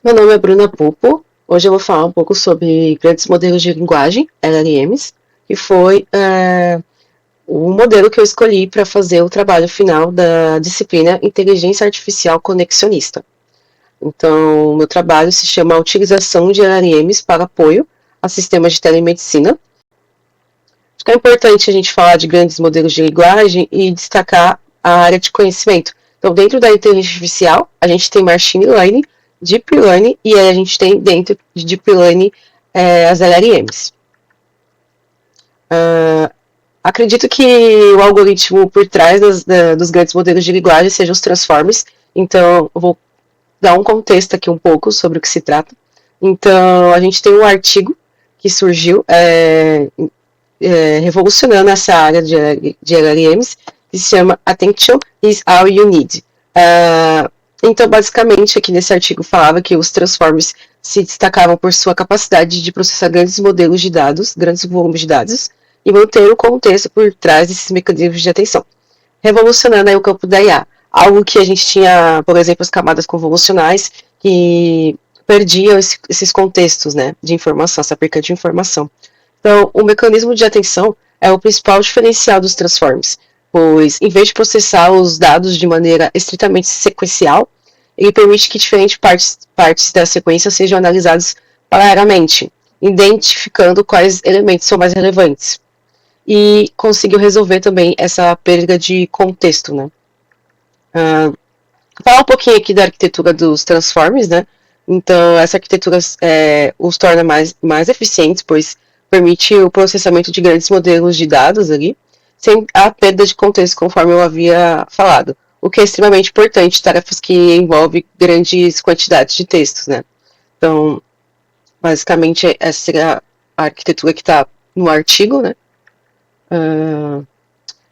Meu nome é Bruna Pupo. Hoje eu vou falar um pouco sobre grandes modelos de linguagem, LLMs, que foi o modelo que eu escolhi para fazer o trabalho final da disciplina Inteligência Artificial Conexionista. Então, meu trabalho se chama a Utilização de LLMs para apoio a sistemas de telemedicina. Acho que é importante a gente falar de grandes modelos de linguagem e destacar a área de conhecimento. Então, dentro da inteligência artificial, a gente tem Machine Learning, Deep Learning, e aí a gente tem dentro de Deep Learning as LLMs. Acredito que o algoritmo por trás dos grandes modelos de linguagem sejam os transformers, então eu vou dar um contexto aqui um pouco sobre o que se trata. Então, a gente tem um artigo que surgiu revolucionando essa área de LLMs, que se chama Attention is All You Need. Então, basicamente, aqui nesse artigo falava que os transformers se destacavam por sua capacidade de processar grandes modelos de dados, grandes volumes de dados, e manter o contexto por trás desses mecanismos de atenção, revolucionando aí o campo da IA. Algo que a gente tinha, por exemplo, as camadas convolucionais, que perdiam esses contextos, né, de informação, essa perca de informação. Então, o mecanismo de atenção é o principal diferencial dos transformers, pois, em vez de processar os dados de maneira estritamente sequencial, ele permite que diferentes partes da sequência sejam analisadas paralelamente, identificando quais elementos são mais relevantes. E conseguiu resolver também essa perda de contexto, né? Falar um pouquinho aqui da arquitetura dos transformers, né? Então, essa arquitetura os torna mais eficientes, pois permite o processamento de grandes modelos de dados ali, sem a perda de contexto, conforme eu havia falado, o que é extremamente importante, tarefas que envolvem grandes quantidades de textos, né? Então, basicamente, essa seria a arquitetura que está no artigo, né?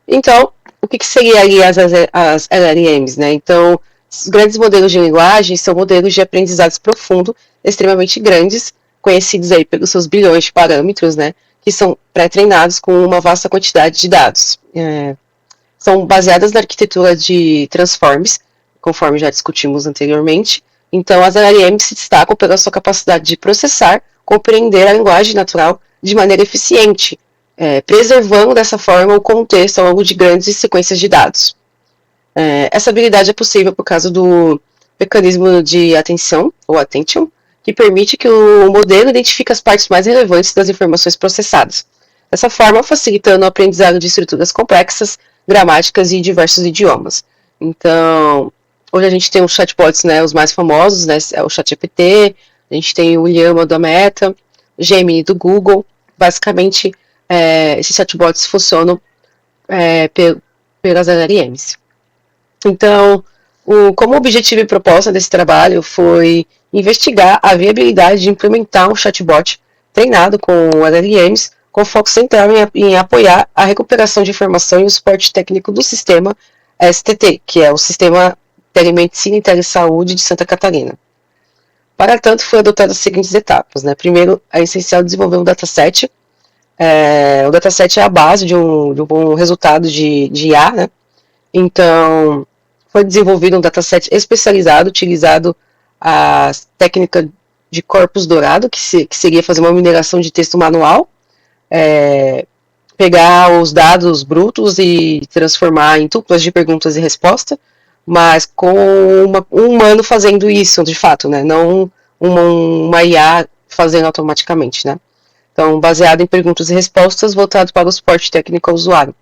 Então, o que seria ali as LLMs, né? Então, os grandes modelos de linguagem são modelos de aprendizado profundo, extremamente grandes, conhecidos aí pelos seus bilhões de parâmetros, né? Que são pré-treinados com uma vasta quantidade de dados. São baseadas na arquitetura de transformers, conforme já discutimos anteriormente. Então, as LLMs se destacam pela sua capacidade de processar, compreender a linguagem natural de maneira eficiente, preservando dessa forma o contexto ao longo de grandes sequências de dados. Essa habilidade é possível por causa do mecanismo de atenção, ou attention, que permite que o modelo identifique as partes mais relevantes das informações processadas. Dessa forma, facilitando o aprendizado de estruturas complexas, gramáticas e diversos idiomas. Então, hoje a gente tem os chatbots, né, os mais famosos, né, é o ChatGPT, a gente tem o Llama da Meta, o Gemini do Google. Basicamente, esses chatbots funcionam pelas LLMs. Então, como objetivo e proposta desse trabalho foi investigar a viabilidade de implementar um chatbot treinado com LLMs, com foco central em apoiar a recuperação de informação e o suporte técnico do sistema STT, que é o Sistema Telemedicina e Telesaúde de Santa Catarina. Para tanto, foi adotada as seguintes etapas, né? Primeiro, é essencial desenvolver um dataset. O dataset é a base de um bom resultado de IA, né? Então, foi desenvolvido um dataset especializado, utilizado a técnica de corpus dourado, que seria fazer uma mineração de texto manual, pegar os dados brutos e transformar em tuplas de perguntas e respostas, mas com um humano fazendo isso, de fato, né? Não uma IA fazendo automaticamente, né? Então, baseado em perguntas e respostas, voltado para o suporte técnico ao usuário.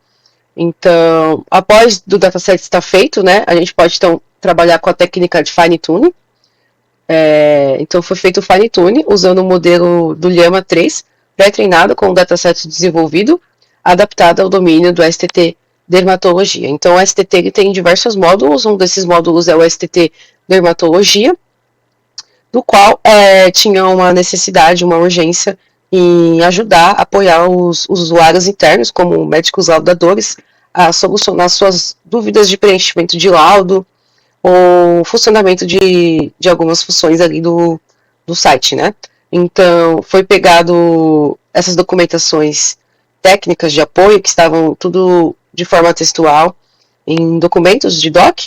Então, após o dataset estar feito, né, a gente pode, então, trabalhar com a técnica de fine tuning. Então, foi feito o fine tuning usando o modelo do Llama 3, pré-treinado com o dataset desenvolvido, adaptado ao domínio do STT Dermatologia. Então, o STT ele tem diversos módulos, um desses módulos é o STT Dermatologia, do qual tinha uma necessidade, uma urgência em ajudar, apoiar os usuários internos, como médicos laudadores, a solucionar suas dúvidas de preenchimento de laudo ou funcionamento de algumas funções ali do site, né? Então, foi pegado essas documentações técnicas de apoio, que estavam tudo de forma textual, em documentos de doc,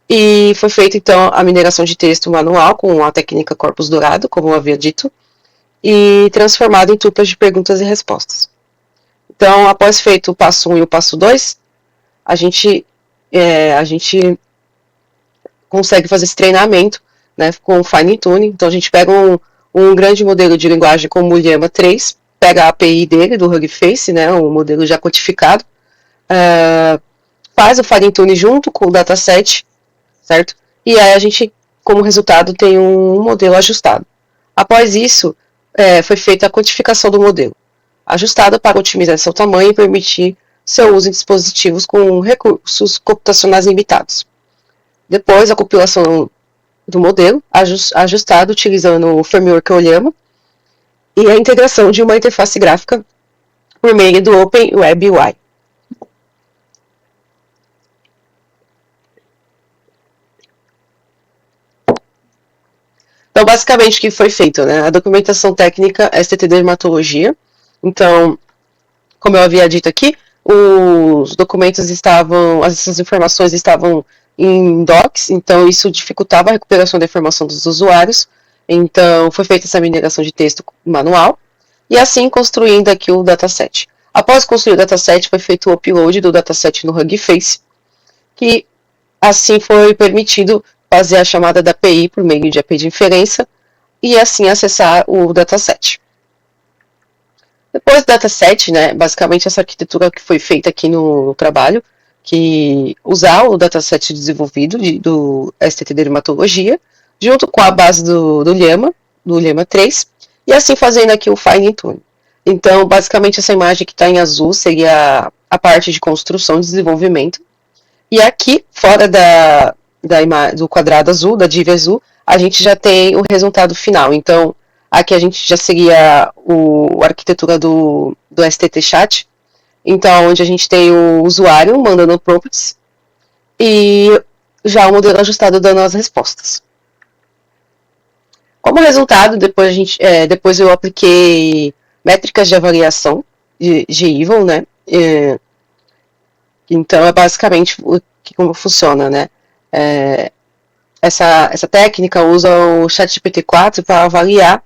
E foi feita, então, a mineração de texto manual com a técnica corpus dourado, como eu havia dito, e transformado em tuplas de perguntas e respostas. Então, após feito o passo 1 e o passo 2, a gente consegue fazer esse treinamento, né, com fine tuning. Então, a gente pega um grande modelo de linguagem como o Llama 3, pega a API dele, do Hugging Face, né, um modelo já codificado, faz o fine tuning junto com o dataset, certo? E aí a gente, como resultado, tem um modelo ajustado. Após isso, foi feita a codificação do modelo, ajustado para otimizar seu tamanho e permitir seu uso em dispositivos com recursos computacionais limitados. Depois, a compilação do modelo, ajustado utilizando o framework Llama, e a integração de uma interface gráfica por meio do Open Web UI. Então, basicamente, o que foi feito, né? A documentação técnica STT dermatologia. Então, como eu havia dito aqui, os documentos essas informações estavam em docs, então isso dificultava a recuperação da informação dos usuários. Então, foi feita essa mineração de texto manual, e assim construindo aqui o dataset. Após construir o dataset, foi feito o upload do dataset no Hugging Face, que assim foi permitido fazer a chamada da API por meio de API de inferência e assim acessar o dataset. Depois do dataset, né, basicamente essa arquitetura que foi feita aqui no trabalho, que usar o dataset desenvolvido do STT dermatologia, junto com a base do Llama 3, e assim fazendo aqui o fine tuning. Então, basicamente essa imagem que está em azul seria a parte de construção e desenvolvimento. E aqui, fora do quadrado azul, da div azul, a gente já tem o resultado final. Então, aqui a gente já seria a arquitetura do STT Chat. Então, onde a gente tem o usuário mandando prompts e já o modelo ajustado dando as respostas. Como resultado, depois eu apliquei métricas de avaliação de Evil, né? Então, é basicamente como funciona, né? Essa técnica usa o ChatGPT-4 para avaliar,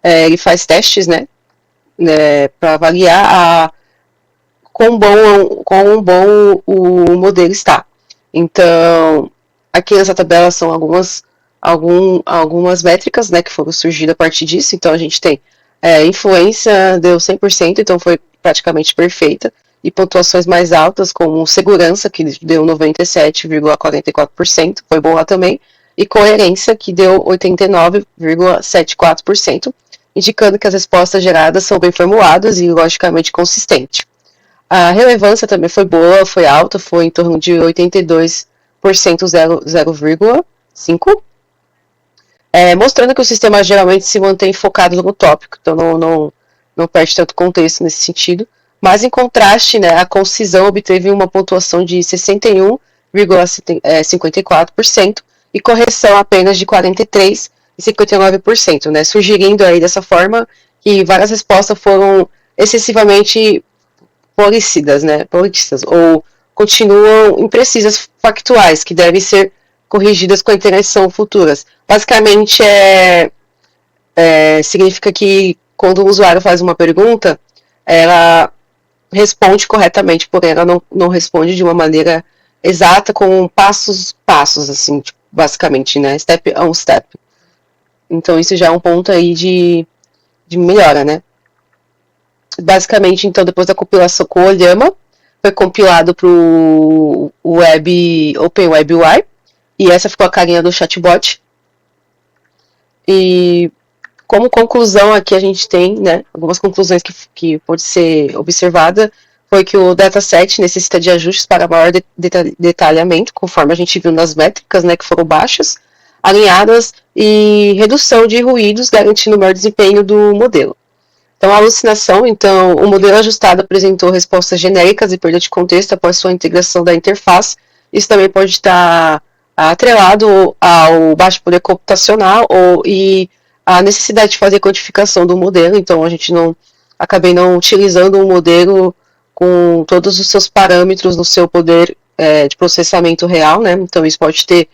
ele faz testes, né? Para avaliar quão bom o modelo está. Então, aqui nessa tabela são algumas métricas, né, que foram surgidas a partir disso. Então, a gente tem influência, deu 100%, então foi praticamente perfeita. E pontuações mais altas, como segurança, que deu 97,44%, foi boa também. E coerência, que deu 89,74%, indicando que as respostas geradas são bem formuladas e logicamente consistentes. A relevância também foi boa, foi alta, foi em torno de 82%, 0,5%, mostrando que o sistema geralmente se mantém focado no tópico, então não perde tanto contexto nesse sentido. Mas, em contraste, né, a concisão obteve uma pontuação de 61,54% e correção apenas de 43,59%, né, sugerindo aí dessa forma que várias respostas foram excessivamente polícidas, né, ou continuam imprecisas factuais, que devem ser corrigidas com a interação futuras. Basicamente, significa que quando o usuário faz uma pergunta, ela responde corretamente, porém ela não responde de uma maneira exata, com passos, assim, tipo, basicamente, né, step on step. Então isso já é um ponto aí de melhora, né. Basicamente, então, depois da compilação com o Llama, foi compilado para o Open Web UI, e essa ficou a carinha do chatbot. E como conclusão aqui a gente tem, né, algumas conclusões que pode ser observada, foi que o dataset necessita de ajustes para maior detalhamento, conforme a gente viu nas métricas, né, que foram baixas, alinhadas, e redução de ruídos, garantindo o maior desempenho do modelo. Então, a alucinação, o modelo ajustado apresentou respostas genéricas e perda de contexto após sua integração da interface. Isso também pode estar atrelado ao baixo poder computacional e a necessidade de fazer codificação do modelo. Então, a gente acabei não utilizando um modelo com todos os seus parâmetros no seu poder de processamento real, né? Então isso pode ter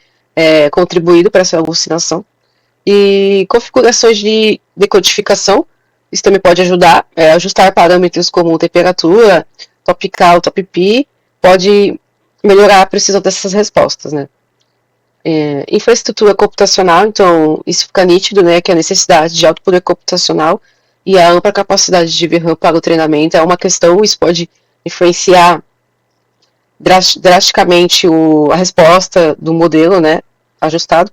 contribuído para essa alucinação. E configurações de decodificação, isso também pode ajudar, ajustar parâmetros como temperatura, top cal, top pi, pode melhorar a precisão dessas respostas, né? Infraestrutura computacional, então isso fica nítido, né, que a necessidade de alto poder computacional e a ampla capacidade de VRAM para o treinamento é uma questão, isso pode influenciar drasticamente a resposta do modelo, né, ajustado.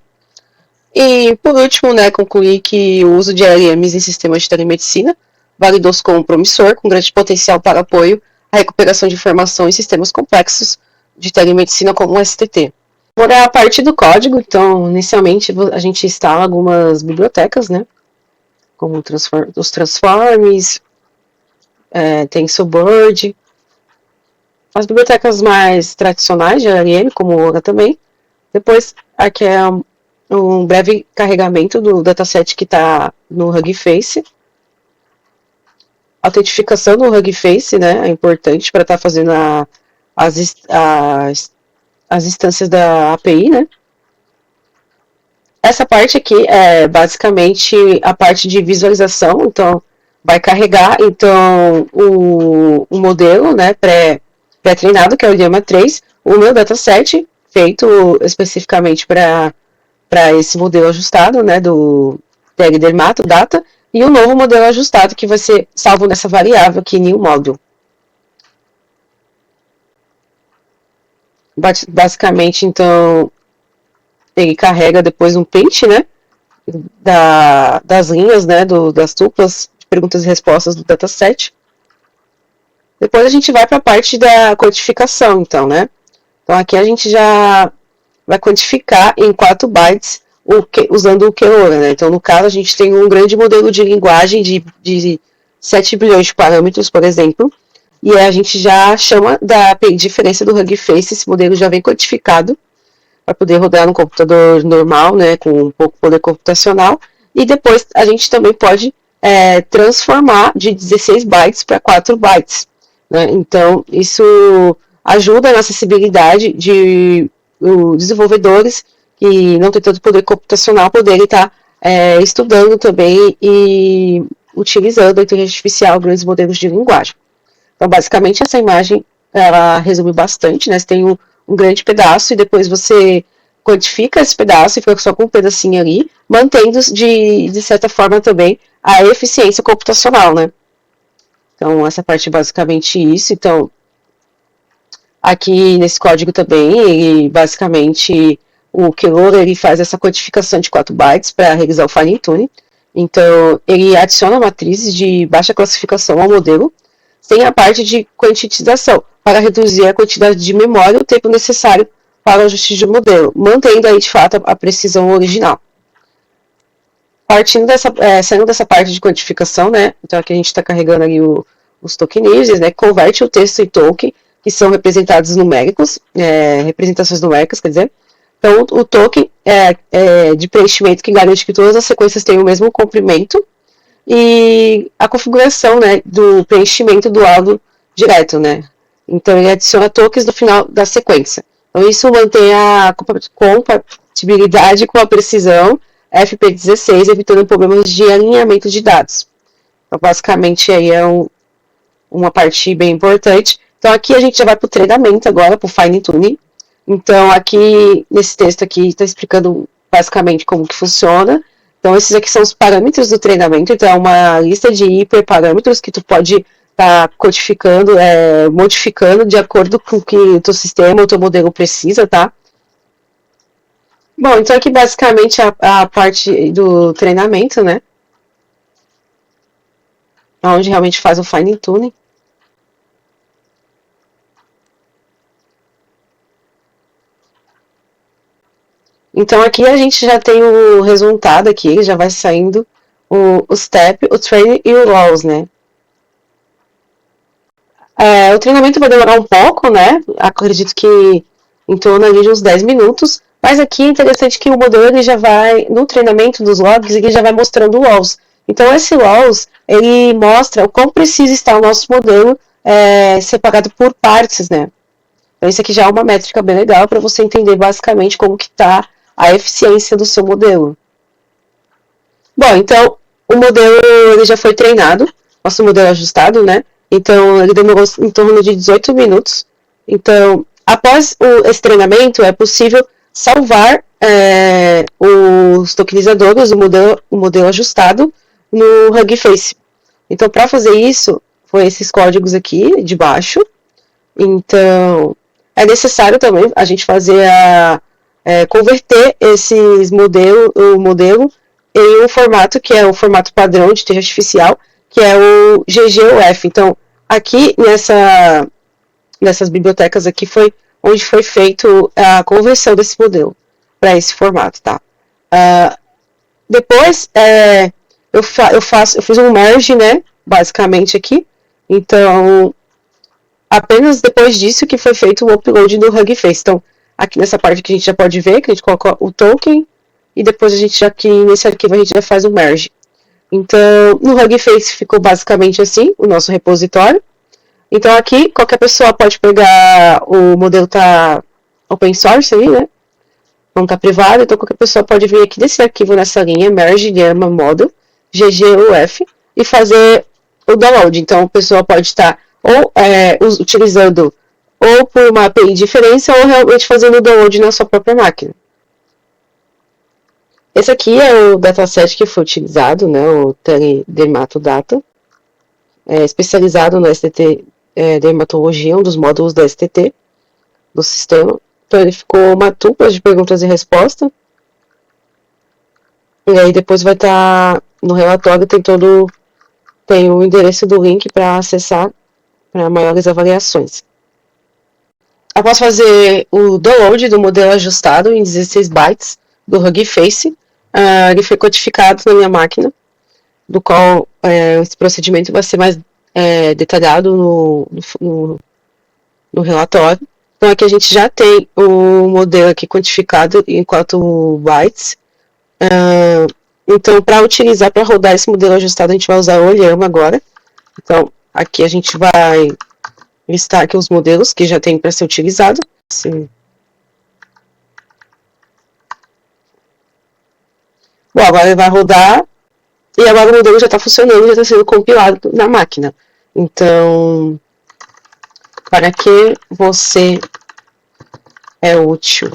E, por último, né, concluir que o uso de LLMs em sistemas de telemedicina validou-se como promissor, com grande potencial para apoio à recuperação de informação em sistemas complexos de telemedicina como o STT. Agora, a parte do código, então, inicialmente a gente instala algumas bibliotecas, né, como os transforms, TensorBoard, as bibliotecas mais tradicionais de LLM, como o Ora também. Depois, aqui é um breve carregamento do dataset que está no Hugging Face. A autentificação do Hugging Face, né, é importante para estar fazendo as instâncias da API, né. Essa parte aqui é basicamente a parte de visualização, então vai carregar então o modelo, né, pré-treinado, que é o Llama 3, o meu dataset, feito especificamente para esse modelo ajustado, né, do tag dermato data, e o novo modelo ajustado que vai ser salvo nessa variável aqui, new model. Basicamente, então, ele carrega depois um print, né, das linhas, né, das tuplas de perguntas e respostas do dataset. Depois a gente vai para a parte da quantificação, então, né. Então, aqui a gente já vai quantificar em 4 bytes usando o Keora, né? Então, no caso, a gente tem um grande modelo de linguagem de 7 bilhões de parâmetros, por exemplo, e a gente já chama da diferença do Hugging Face, esse modelo já vem quantificado para poder rodar no computador normal, né, com um pouco poder computacional, e depois a gente também pode transformar de 16 bytes para 4 bytes, né? Então, isso ajuda na acessibilidade de desenvolvedores que não tem tanto poder computacional poderem estar estudando também e utilizando a inteligência artificial, grandes modelos de linguagem. Então, basicamente, essa imagem, ela resume bastante, né? Você tem um grande pedaço e depois você quantifica esse pedaço e fica só com um pedacinho ali, mantendo de certa forma também a eficiência computacional, né? Então, essa parte é basicamente isso. Então, aqui nesse código também, ele basicamente, o Keora, ele faz essa quantificação de 4 bytes para realizar o fine tuning. Então, ele adiciona matrizes de baixa classificação ao modelo, sem a parte de quantitização, para reduzir a quantidade de memória e o tempo necessário para o ajuste de modelo, mantendo aí de fato a precisão original. Saindo dessa parte de quantificação, né, então aqui a gente está carregando ali os tokenizers, né, converte o texto em token, que são representados numéricos, representações numéricas, quer dizer. Então, o token é de preenchimento que garante que todas as sequências tenham o mesmo comprimento, e a configuração, né, do preenchimento do áudio direto, né. Então, ele adiciona tokens no final da sequência. Então, isso mantém a compatibilidade com a precisão FP16, evitando problemas de alinhamento de dados. Então, basicamente, aí é uma parte bem importante. Então, aqui a gente já vai para o treinamento agora, para o fine tuning. Então, aqui, nesse texto aqui, está explicando basicamente como que funciona. Então, esses aqui são os parâmetros do treinamento. Então, é uma lista de hiperparâmetros que tu pode estar codificando, modificando de acordo com o que o teu sistema, o teu modelo precisa, tá? Bom, então aqui basicamente a parte do treinamento, né? Onde realmente faz o fine tuning. Então aqui a gente já tem o resultado aqui, já vai saindo o step, o training e o loss, né? O treinamento vai demorar um pouco, né? Acredito que em torno ali de uns 10 minutos, mas aqui é interessante que o modelo ele já vai, no treinamento dos logs, ele já vai mostrando o loss. Então esse loss, ele mostra o quão preciso está o nosso modelo separado por partes, né? Então, isso aqui já é uma métrica bem legal para você entender basicamente como que está a eficiência do seu modelo. Bom, então, o modelo ele já foi treinado, nosso modelo ajustado, né? Então, ele demorou em torno de 18 minutos. Então, após esse treinamento, é possível salvar os tokenizadores, o modelo ajustado, no Hugging Face. Então, para fazer isso, foi esses códigos aqui de baixo. Então, é necessário também a gente fazer converter o modelo em um formato que é o formato padrão de inteligência artificial, que é o GGUF. Então, aqui nessas bibliotecas aqui foi onde foi feito a conversão desse modelo para esse formato, tá? Depois, eu fiz um merge, né, basicamente aqui. Então, apenas depois disso que foi feito o upload do Hugging Face. Então, aqui nessa parte que a gente já pode ver, que a gente coloca o token, e depois a gente aqui nesse arquivo a gente já faz o merge. Então, no Hugging Face ficou basicamente assim, o nosso repositório. Então aqui, qualquer pessoa pode pegar, o modelo tá open source aí, né? Não tá privado, então qualquer pessoa pode vir aqui desse arquivo nessa linha, merge gamma model, gguf, e fazer o download. Então a pessoa pode estar ou utilizando ou por uma API de diferença ou realmente fazendo o download na sua própria máquina. Esse aqui é o dataset que foi utilizado, né, o Teledermatodata, especializado no STT dermatologia, um dos módulos da STT do sistema. Então ele ficou uma dupla de perguntas e respostas. E aí depois vai estar no relatório, tem o endereço do link para acessar para maiores avaliações. Após fazer o download do modelo ajustado em 16 bytes do Hugging Face, ele foi codificado na minha máquina, do qual esse procedimento vai ser mais detalhado no relatório. Então aqui a gente já tem o modelo aqui quantificado em 4 bytes. Então, para utilizar, para rodar esse modelo ajustado, a gente vai usar o Olhama agora. Então, aqui a gente vai listar aqui os modelos que já tem para ser utilizado. Sim. Bom, agora ele vai rodar e agora o modelo já está funcionando, já está sendo compilado na máquina. Então, para que você é útil?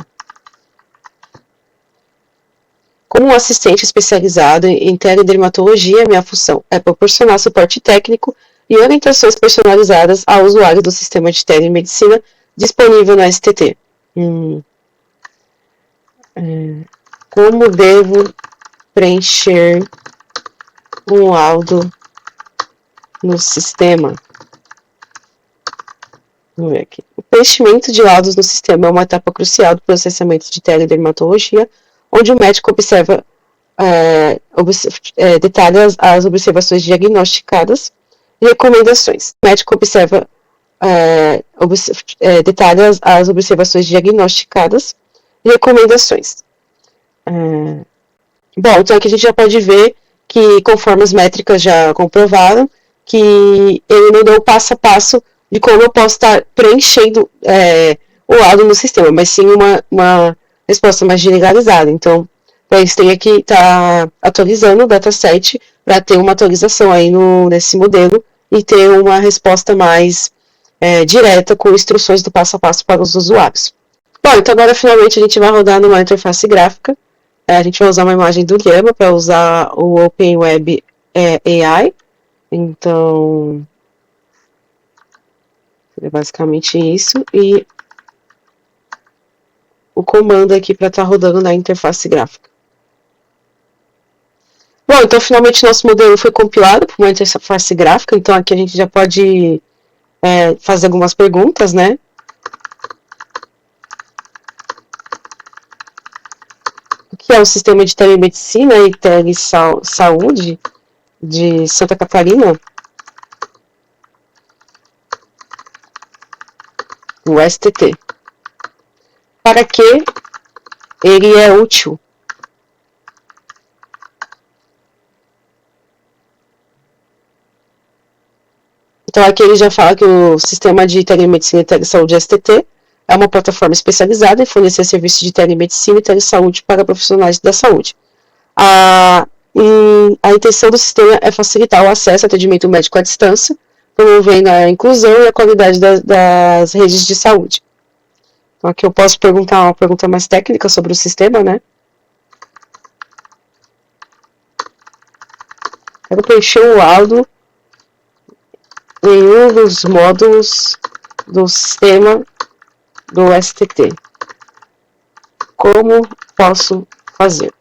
Como um assistente especializado em teledermatologia, minha função é proporcionar suporte técnico e orientações personalizadas ao usuário do sistema de telemedicina disponível na STT. Como devo preencher um laudo no sistema? Vamos ver aqui. O preenchimento de laudos no sistema é uma etapa crucial do processamento de teledermatologia, onde o médico detalha as observações diagnosticadas e recomendações. O médico detalha as observações diagnosticadas e recomendações. Bom, então aqui a gente já pode ver que, conforme as métricas já comprovaram, que ele não deu o passo a passo de como eu posso estar preenchendo o laudo no sistema, mas sim uma resposta mais generalizada. Então, para isso tem aqui estar atualizando o dataset para ter uma atualização aí nesse modelo e ter uma resposta mais direta com instruções do passo a passo para os usuários. Bom, então agora finalmente a gente vai rodar numa interface gráfica. A gente vai usar uma imagem do Llama para usar o OpenWeb AI. Então, é basicamente isso. E o comando aqui para estar rodando na interface gráfica. Bom, então finalmente nosso modelo foi compilado por uma interface gráfica. Então aqui a gente já pode fazer algumas perguntas, né? O que é o sistema de telemedicina e telesaúde de Santa Catarina? O STT. Para que ele é útil? Então aqui ele já fala que o sistema de telemedicina e telesaúde STT é uma plataforma especializada em fornecer serviços de telemedicina e telesaúde para profissionais da saúde. A intenção do sistema é facilitar o acesso ao atendimento médico à distância, promovendo a inclusão e a qualidade das redes de saúde. Então, aqui eu posso perguntar uma pergunta mais técnica sobre o sistema, né? Quero preencher o laudo em um dos módulos do sistema do STT. Como posso fazer?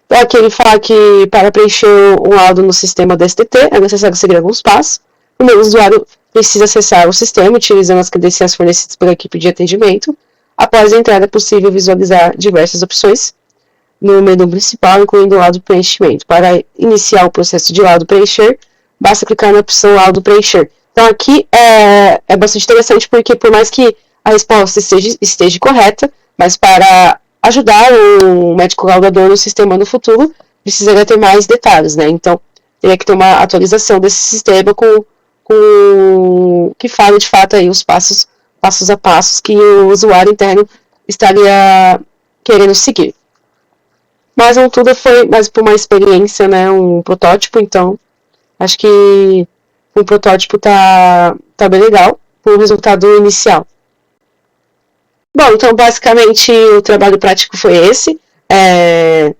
Então, aqui ele fala que para preencher um laudo no sistema do STT é necessário seguir alguns passos. Primeiro, o usuário precisa acessar o sistema utilizando as credenciais fornecidas pela equipe de atendimento. Após a entrada, é possível visualizar diversas opções no menu principal, incluindo o laudo preenchimento. Para iniciar o processo de laudo preencher, basta clicar na opção laudo preencher. Então, aqui é bastante interessante porque, por mais que a resposta esteja correta, mas para ajudar o médico laudador no sistema no futuro, precisaria ter mais detalhes, né? Então, teria que ter uma atualização desse sistema que fale de fato aí os passos a passos que o usuário interno estaria querendo seguir. Mas não tudo foi mais por uma experiência, né? Um protótipo, então acho que o protótipo tá bem legal pro resultado inicial. Bom, então basicamente o trabalho prático foi esse. É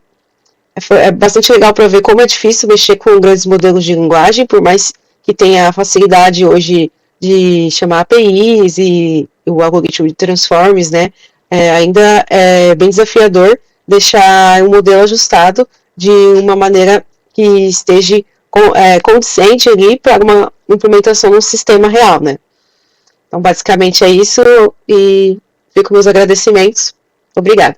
bastante legal para ver como é difícil mexer com grandes modelos de linguagem, por mais que tenha a facilidade hoje de chamar APIs e o algoritmo de transforms, né? Ainda é bem desafiador deixar um modelo ajustado de uma maneira que esteja condizente ali para uma implementação no sistema real, né? Então, basicamente é isso e fico com meus agradecimentos. Obrigada.